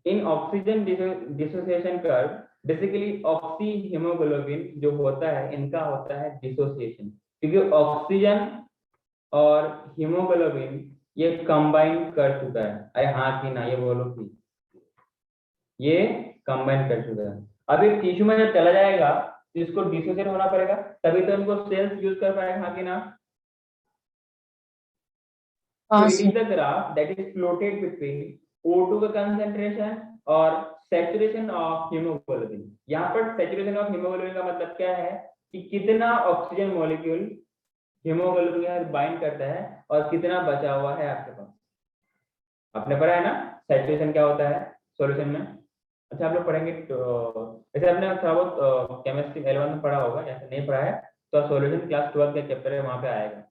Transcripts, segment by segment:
इन oxygen dissociation curve basically oxy haemoglobin जो होता है इनका होता है डिसोसिएशन, क्योंकि ऑक्सीजन और हीमोग्लोबिन ये कंबाइन कर चुका है। अरे हाँ कि ना, ये बोलो कि ये कंबाइन कर चुका है। अब एक टिश्यू में जब चला जाएगा तो इसको डिसोसिएट होना पड़ेगा, तभी तो इनको सेल्स यूज कर पाएगा, हाँ कि ना। So it is the graph that is plotted between O2 का concentration और saturation of hemoglobin। यहाँ पर saturation of hemoglobin का मतलब क्या है कि कितना ऑक्सीजन मॉलिक्यूल हीमोग्लोबिन के साथ बाइंड करता है और कितना बचा हुआ है आपके पास। आपने पढ़ा है ना सैचुरेशन क्या होता है सॉल्यूशन में। अच्छा आप लोग पढ़ेंगे तो ऐसे आपने थोड़ा बहुत केमिस्ट्री 11 में पढ़ा होगा, ऐसे नहीं पढ़ा है तो सॉल्यूशन क्लास 12 का चैप्टर है वहां पे आएगा,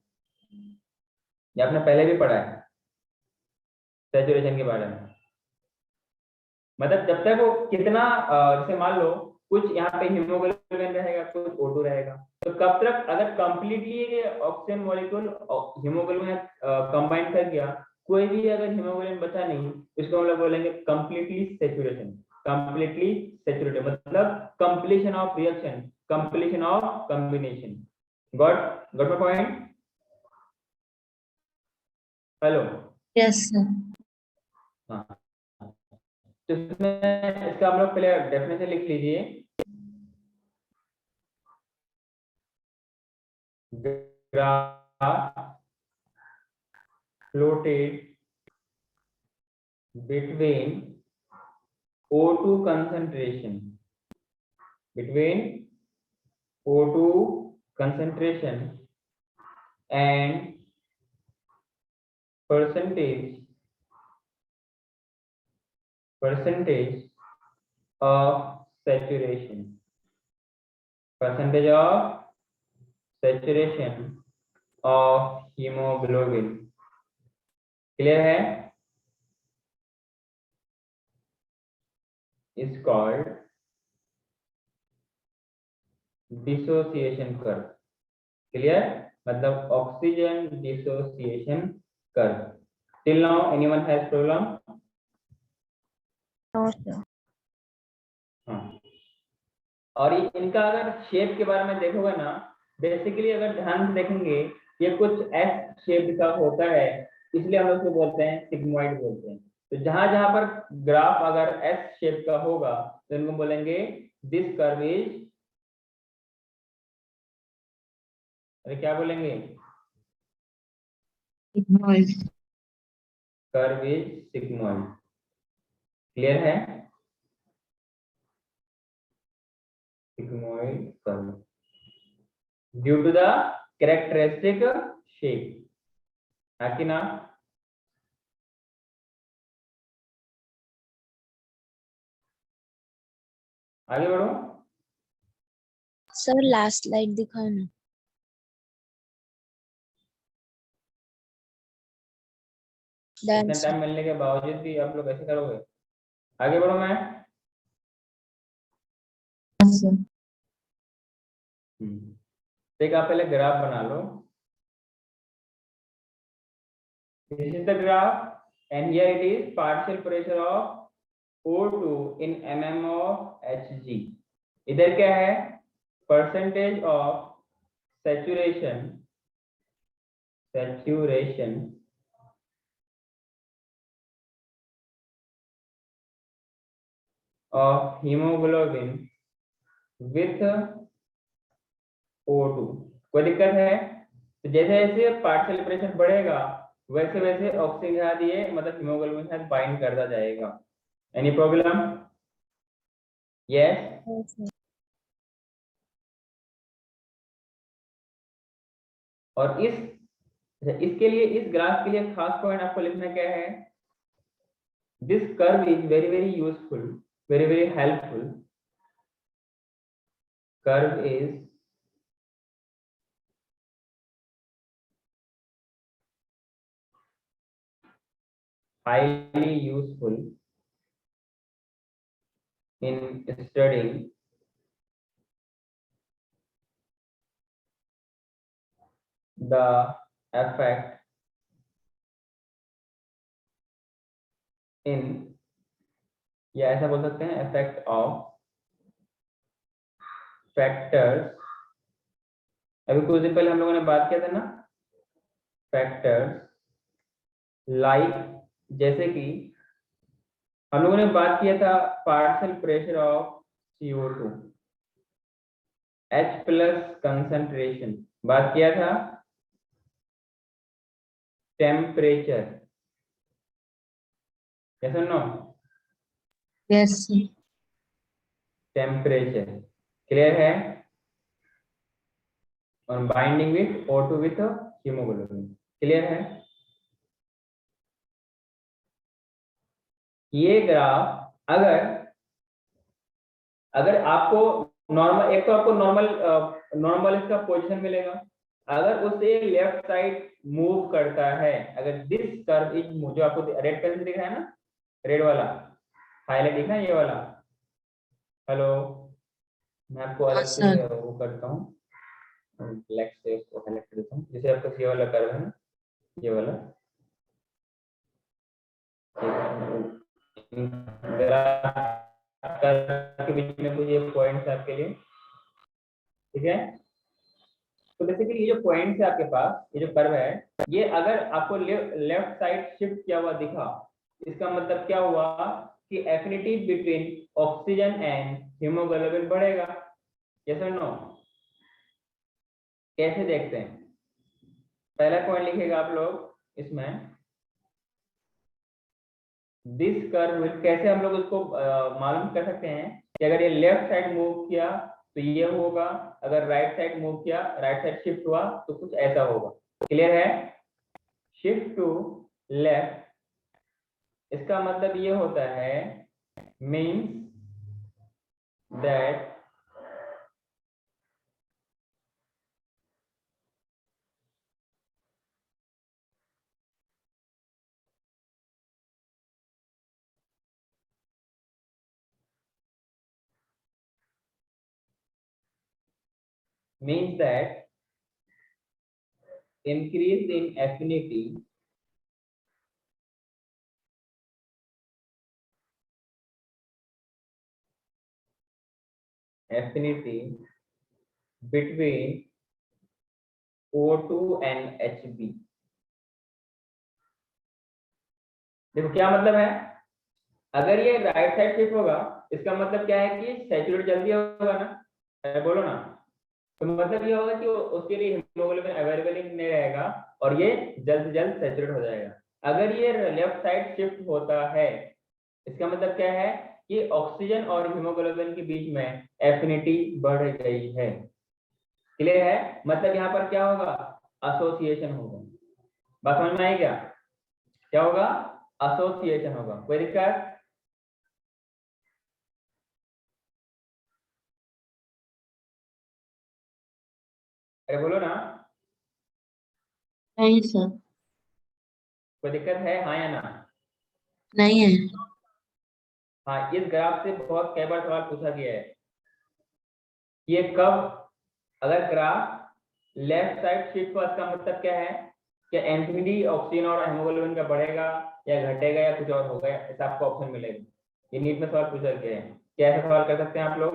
या आपने पहले भी पढ़ा है सैचुरेशन के बारे में। मतलब जब तक वो कितना जैसे मान लो कुछ यहाँ पे हीमोग्लोबिन रहेगा कुछ O2 रहेगा, तो कब तक अगर completely oxygen molecule haemoglobin combine कर गया, कोई भी अगर हीमोग्लोबिन बचा नहीं, इसको हम लोग बोलेंगे कंप्लीटली सेचुरेशन। कंप्लीटली सेचुरेटेड मतलब completion of reaction, completion of combination. Got my point? Hello. Yes sir. हाँ, तो इसमें इसका हम लोग पहले डेफिनेशन लिख लीजिए। graph plotted between O2 concentration and percentage of saturation, of hemoglobin। Clear है? is called dissociation curve। Clear? मतलब oxygen dissociation curve. Till now anyone has problem? No sir. हाँ, और इनका अगर शेप के बारे में देखोगे ना, बेसिकली अगर ध्यान से देखेंगे ये कुछ एस शेप का होता है, इसलिए हम लोग उसको बोलते हैं सिग्मोइड बोलते हैं। तो जहां जहां पर ग्राफ अगर एस शेप का होगा तो इनको बोलेंगे दिस कर्व इज, अरे क्या बोलेंगे, कर्व इज सिग्मोइड। क्लियर है? sigmoid curve due to the characteristic shape, है कि ना? आगे बढ़ो सर। लास्ट स्लाइड दिखाओ ना। इतना टाइम मिलने के बावजूद भी आप लोग ऐसे करोगे? आगे बढ़ो मैं। एक आप पहले ग्राफ बना लो। This is the graph and here it is partial pressure of O2 in mm of Hg। इधर क्या है? Percentage of saturation of hemoglobin with O2। कोई दिक्कत है? तो जैसे जैसे पार्शियल प्रेशर बढ़ेगा वैसे वैसे ऑक्सीजन के साथ ये मतलब हीमोग्लोबिन के साथ बाइंड करता जाएगा। Any problem? यस। और इसके लिए इस ग्राफ के लिए खास पॉइंट आपको लिखना क्या है? This curve is very very useful, very very helpful. Curve is highly useful in studying the effect in या ऐसा बोल सकते हैं इफेक्ट ऑफ फैक्टर्स, अभी कुछ दिन पहले हम लोगों ने बात किया था ना, फैक्टर्स लाइक, जैसे कि हम लोगों ने बात किया था partial pressure of CO2, H plus concentration, बात किया था टेम्परेचर, यस और no, yes sir. Temperature clear है, और binding with O2 with haemoglobin clear है। ये ग्राफ अगर आपको नॉर्मल, एक तो आपको नॉर्मल इसका पोजीशन मिलेगा, अगर उसे लेफ्ट साइड मूव करता है, अगर दिस कर्व इज मूव, जो आपको रेड पेन से दिख रहा है ना, रेड वाला हाईलाइट दिख रहा है ये वाला, हेलो, मैं आपको हाँ अलग से सर। वो करता हूँ, ब्लैक से इसको हाईलाइट कर देता हूँ, जैसे आपका ये वाला कर्व है ना, ये वाला ग्राफ के बीच में कुछ ये पॉइंट्स आपके लिए, ठीक है। तो बेसिकली ये जो पॉइंट्स है आपके पास, ये जो कर्व है, ये अगर आपको लेफ्ट साइड शिफ्ट किया हुआ दिखा, इसका मतलब क्या हुआ कि affinity between oxygen and haemoglobin बढ़ेगा, यस और नो। कैसे देखते हैं, पहला पॉइंट लिखिएगा आप लोग इसमें, दिस कर्व, कैसे हम लोग उसको मालूम कर सकते हैं कि अगर ये लेफ्ट साइड मूव किया तो ये होगा, अगर राइट साइड मूव किया, राइट साइड शिफ्ट हुआ तो कुछ ऐसा होगा, क्लियर है। शिफ्ट टू लेफ्ट, इसका मतलब ये होता है, means that means that increase in affinity between O2 and Hb। देखो क्या मतलब है, अगर ये राइट साइड शिफ्ट होगा, इसका मतलब क्या है कि सैचुरेट जल्दी होगा ना, बोलो ना, तो मतलब ये होगा कि उसके लिए हीमोग्लोबिन अवेलेबल ही नहीं रहेगा और ये जल्द से जल्द सैचुरेट हो जाएगा। अगर ये लेफ्ट साइड शिफ्ट होता है, इसका मतलब क्या है कि ऑक्सीजन और हीमोग्लोबिन के बीच में एफिनिटी बढ़ गई है, क्लियर है। मतलब यहाँ पर क्या होगा, एसोसिएशन होगा, बात समझ में आई क्या, क्या होगा, एसोसिएशन होगा, कोई दिक्कत, अरे बोलो ना, नहीं सर। कोई दिक्कत है, हाँ या ना। नहीं है। हाँ, इस ग्राफ से बहुत कई बार सवाल पूछा गया है, ये कब, अगर ग्राफ लेफ्ट साइड शिफ्ट हुआ, इसका मतलब क्या है, क्या एंथैल्पी ऑक्सीजन और हीमोग्लोबिन का बढ़ेगा या घटेगा या कुछ और होगा, ऐसा आपको ऑप्शन मिलेगा। ये नीट में सवाल पूछा गया है, क्या ऐसा सवाल कर सकते हैं आप लोग,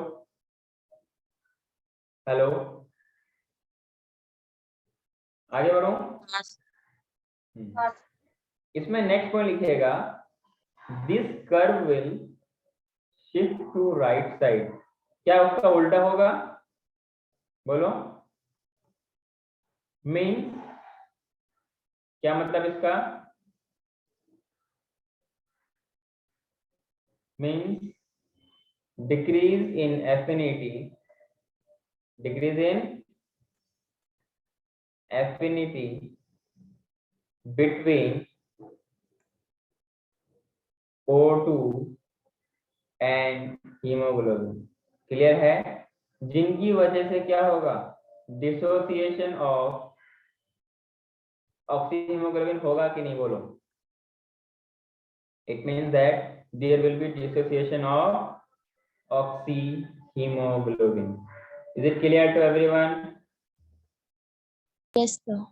हेलो, आगे बढ़ो। हाँ। इसमें नेक्स्ट पॉइंट लिखिएगा, this curve will shift to right side, क्या उसका उल्टा होगा, बोलो, मीन्स, क्या मतलब इसका, means decrease in affinity, decrease in affinity between O2 and haemoglobin, clear है, जिनकी वजह से क्या होगा, डिसोसिएशन ऑफ ऑक्सीजन हीमोग्लोबिन होगा कि नहीं, बोलो, it means that there will be dissociation of oxy haemoglobin. Is it clear to everyone. Yes sir.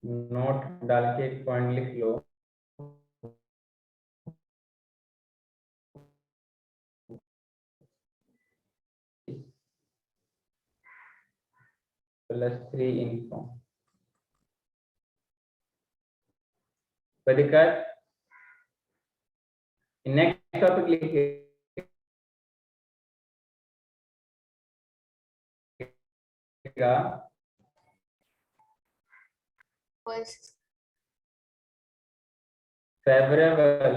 Note डाल के एक पॉइंट लिख लो। +3 इनफॉर्म कोई दिक्कत। नेक्स्ट टॉपिक लिखिएगा favourable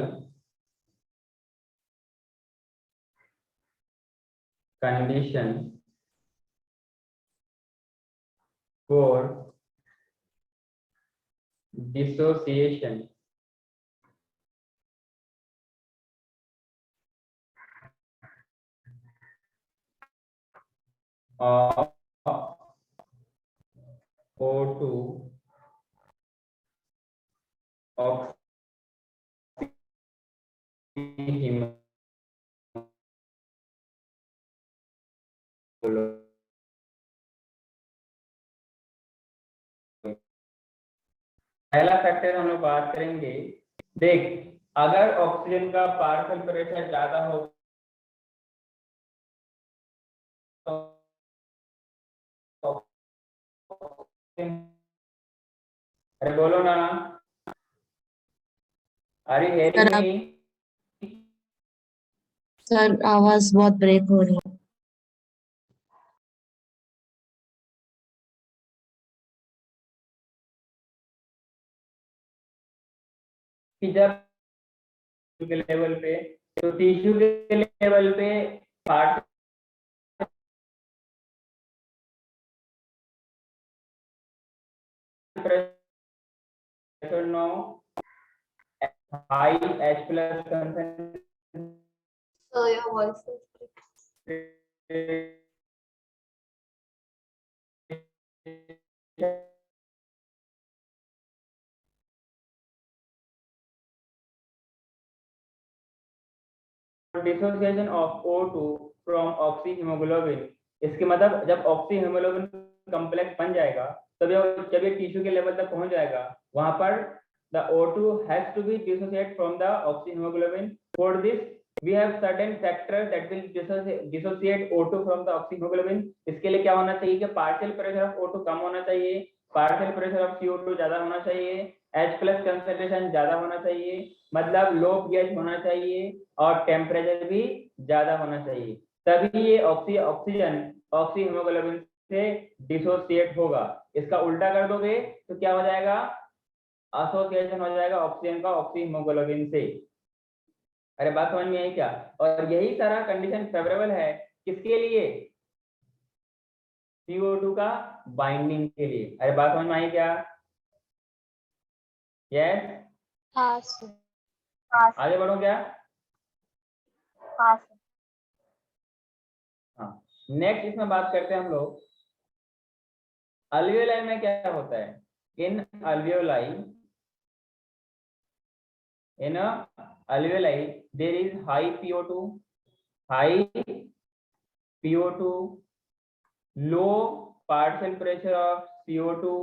condition for dissociation of O2 oxyhemoglobin। पहला फैक्टर हम लोग बात करेंगे। देख, अगर ऑक्सीजन का पार्शियल प्रेशर ज्यादा हो तो अरे बोलो ना, अरे सर आप सर आवाज बहुत ब्रेक हो रही है। कि जब के लेवल पे, तो टिश्यू के लेवल पे part pressure no high H plus concentration So your voice is dissociation of O2 from oxyhaemoglobin. इसके मतलब जब ऑक्सीहीमोग्लोबिन कॉम्प्लेक्स बन जाएगा, तब जब ये टिश्यू के लेवल तक पहुंच जाएगा, वहां पर the O2 has to be dissociate from the oxyhemoglobin। For this we have certain factors that will dissociate O2 from the oxyhemoglobin। इसके लिए क्या होना चाहिए कि पार्शियल प्रेशर ऑफ O2 कम होना चाहिए, पार्शियल प्रेशर ऑफ CO2 ज्यादा होना चाहिए, H प्लस कंसंट्रेशन ज्यादा होना चाहिए, मतलब लो पीएच होना चाहिए, और टेम्परेचर भी ज्यादा होना चाहिए, तभी ये ऑक्सीजन ऑक्सीहीमोग्लोबिन से डिसोसिएट होगा। इसका उल्टा कर दोगे तो क्या हो जाएगा, एसोसिएशन हो जाएगा ऑक्सीजन का ऑक्सीहीमोग्लोबिन से। अरे बात समझ में आई क्या। और यही सारा कंडीशन फेवरेबल है किसके लिए, CO2 का बाइंडिंग के लिए। अरे बात समझ में आई क्या। यस, आगे बढ़ो क्या। हाँ, नेक्स्ट इसमें बात करते हैं हम लोग अल्वियोलाई में क्या होता है। इन alveoli there is high PO2, low partial pressure of CO2,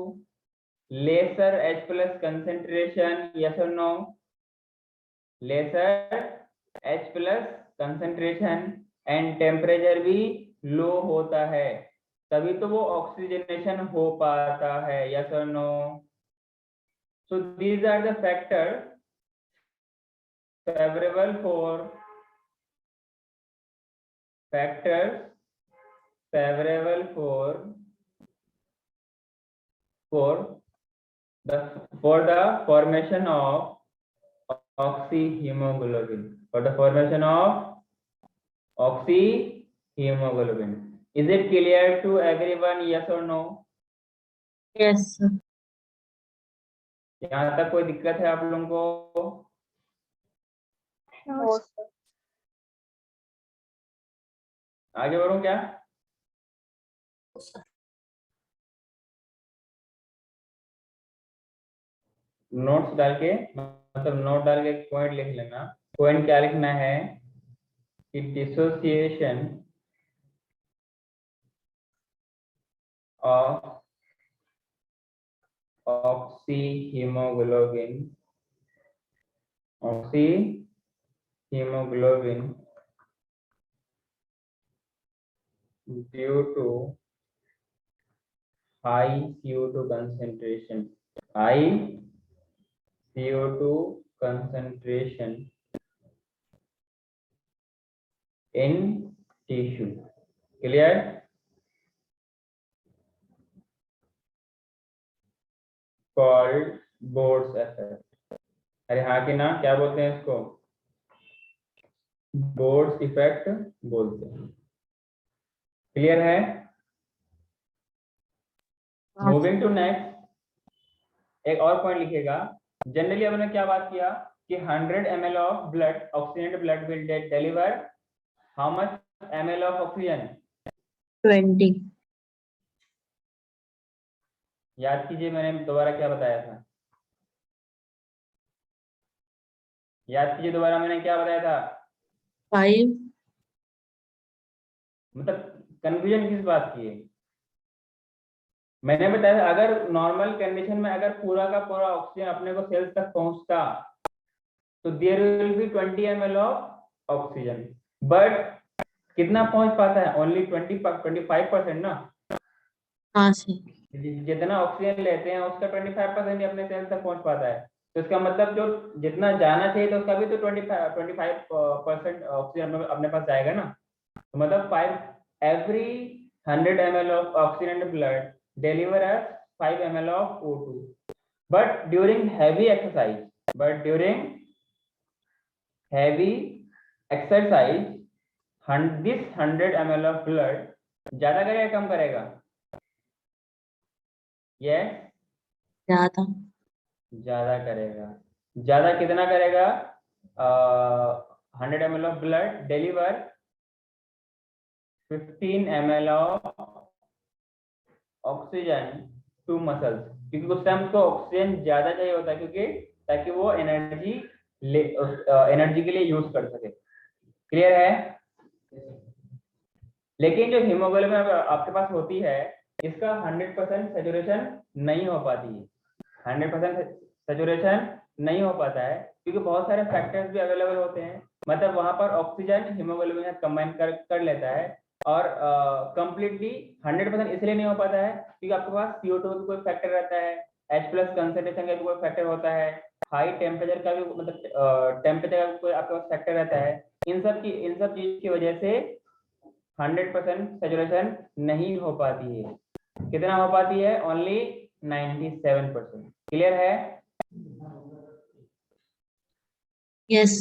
lesser H plus concentration, yes or no, lesser H plus concentration and temperature भी लो होता है, तभी तो वो ऑक्सीजनेशन हो पाता है, yes or no। So these are the factors favorable for the formation of oxyhemoglobin, for the formation of oxyhemoglobin। Is it clear to everyone, yes or no। yes sir। यहाँ तक कोई दिक्कत है आप लोगों को। No, आगे बढ़ूं क्या। नोट्स डाल के, मतलब नोट डाल के पॉइंट लिख लेना। पॉइंट क्या लिखना है कि dissociation of oxy haemoglobin due to high CO2 concentration, high CO2 concentration in tissue. Clear? Called Bode's effect. अरे हाँ कि ना, क्या बोलते हैं इसको? बोर्ड्स इफेक्ट बोलते हैं। क्लियर है? मूविंग टू नेक्स्ट, एक और पॉइंट लिखेगा। जनरली हमने क्या बात किया कि 100 ml of blood, oxygenated blood will deliver how much ml of oxygen? 20. याद कीजिए, मैंने दोबारा क्या बताया था? याद कीजिए दोबारा, मैंने क्या बताया था? 5. मतलब कंफ्यूजन किस बात की है? मैंने बताया था अगर नॉर्मल कंडीशन में अगर पूरा का पूरा ऑक्सीजन अपने को सेल्स तक पहुंचता तो there will be 20 ml of oxygen, but कितना पहुंच पाता है? ओनली 25% ना। हाँ सर. जितना ऑक्सीजन लेते हैं उसका 25% ही अपने सेल्स तक पहुंच पाता है। तो इसका मतलब जो जितना जाना चाहिए तो उसका भी तो 25% ऑक्सीजन अपने पास जाएगा ना। तो मतलब 5 every 100 ml of oxygen in blood deliver as 5 ml of O2. But during heavy exercise, this 100 ml of blood ज्यादा करेगा कम करेगा? Yes, ज्यादा करेगा। ज्यादा कितना करेगा? 100 ml of blood deliver 15 ml of oxygen to muscles, क्योंकि उस टाइम उसको ऑक्सीजन ज्यादा चाहिए होता है, क्योंकि ताकि वो एनर्जी के लिए यूज कर सके। क्लियर है? लेकिन जो हीमोग्लोबिन आपके पास होती है इसका 100% सेचुरेशन नहीं हो पाती है। 100% सेचुरेशन नहीं हो पाता है क्योंकि बहुत सारे फैक्टर्स भी अवेलेबल होते हैं। मतलब वहां पर ऑक्सीजन हीमोग्लोबिन के साथ कंबाइन कर लेता है और कंप्लीटली 100% इसलिए नहीं हो पाता है क्योंकि आपके पास CO2 का कोई फैक्टर रहता है, H+ कंसंट्रेशन का भी कोई फैक्टर होता है, हाई टेम्परेचर का भी मतलब टेम्परेचर का कोई आपके पास फैक्टर रहता है। इन सब चीज की वजह से 100% सेचुरेशन नहीं हो पाती है। कितना हो पाती है? ओनली 97%। क्लियर है? Yes.